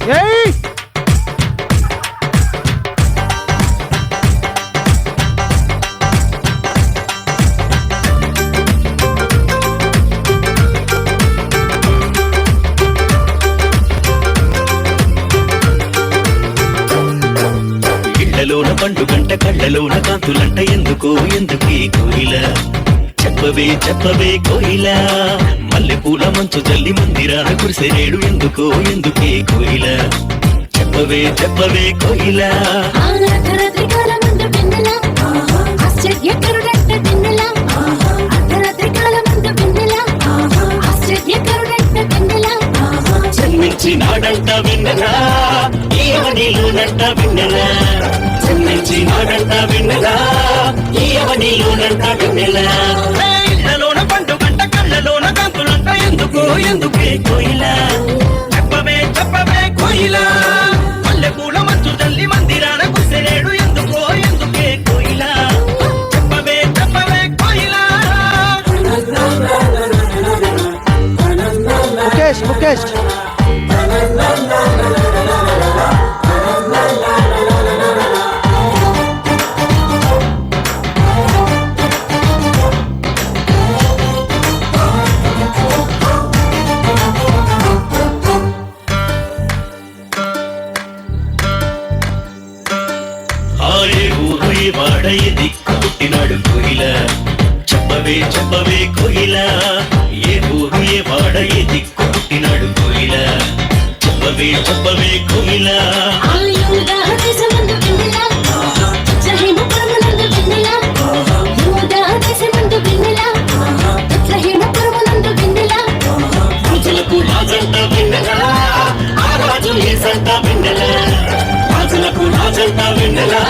ఏయ్ ఇళ్లలోన పండుగంట కళ్ళలోన కాంతులంట ఎందుకే కోయిల చెప్పవే కోయిల మల్లెపూల మంచు జల్లి మందిరాన కురిసెనేడు ఎందుకే కోయిల చెప్పవే కోయిల జన్మించి నాడంట వెన్నెలా ఈవనిలోనంట వెన్నెలా జన్మించి నాడంట వెన్నెలా ఈవనిలోనంట వెన్నెలా ఇళ్లలోన పండుగంట కళ్ళలోన కాంతులంట ఎందుకే కోయిల చెప్పవే కోయిల మల్లెపూల మంచు జల్లి మందిరాన కురిసెనేడు ఎందుకే కోయిల చెప్పవే కోయిల ముఖేష్ వాడ దిక్కు పుట్టినాడు కోయిల చెప్పవే కోయిల ఏ ఊరు ఏ వాడ దిక్కు పుట్టినాడు కోయిల చెప్పవే కోయిల రాజులకు రాజంట వెన్నెలా ఆ రాజు ఏసంట వెన్నెలా రాజులకు రాజంట వెన్నెలా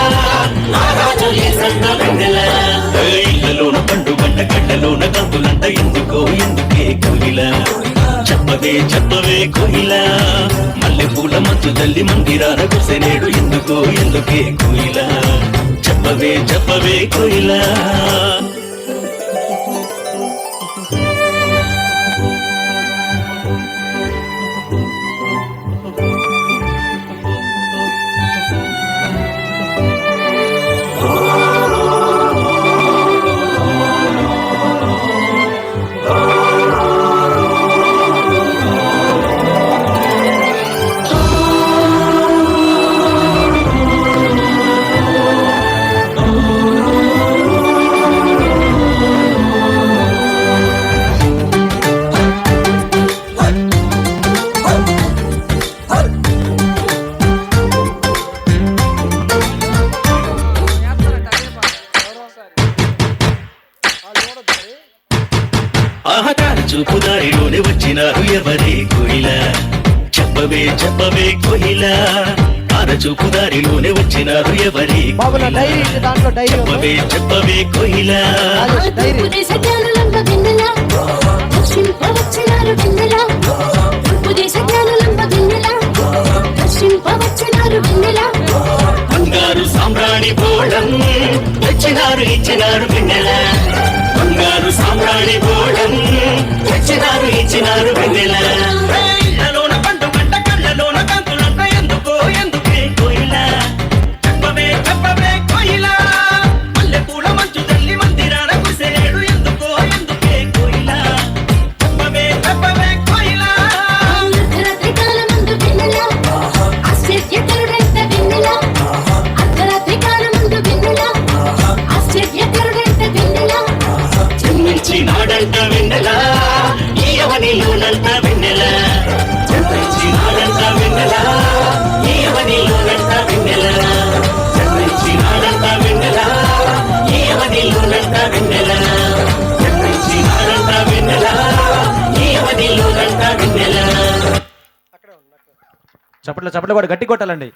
ఆ రాజు ఏసంట వెన్నెలా ఇళ్లలోన పండుగంట కళ్ళలోన కాంతులంట ఎందుకే కోయిల చెప్పవే కోయిల మల్లెపూల మంచు జల్లి మందిరాన కురిసెనేడు ఎందుకే కోయిల చెప్పవే కోయిల ఆహతార చూపు దారిలోనే వచ్చినారు ఎవరే కోయిల చెప్పవే కోయిల ఆర చూపు దారిలోనే వచ్చినారు ఎవరే చెప్పవే కోయిల బంగారు సామ్రాణి పోవడం ఇచ్చినారు వెన్నెల బంగారు సామ్రాణి పోవడం ఇచ్చినారు వెన్నెల ఇళ్లలోన పండుగంట కళ్ళలోన కాంతులంట ఎందుకే కోయిల చెప్పవే కోయిల మల్లెపూల మంచు జల్లి మందిరాన కురిసెనేడు ఎందుకే కోయిల చెప్పవే కోయిల జన్మించి నాడంట వెన్నెలా ఈవనిలోనంట వెన్నెలా జన్మించి నాడంట వెన్నెలా ఈవనిలోనంట వెన్నెలా జన్మించి నాడంట వెన్నెలా ఈవనిలోనంట వెన్నెలా జన్మించి నాడంట వెన్నెలా ఈవనిలోనంట వెన్నెలా చప్పట్లు కూడా గట్టి కొట్టాలండి.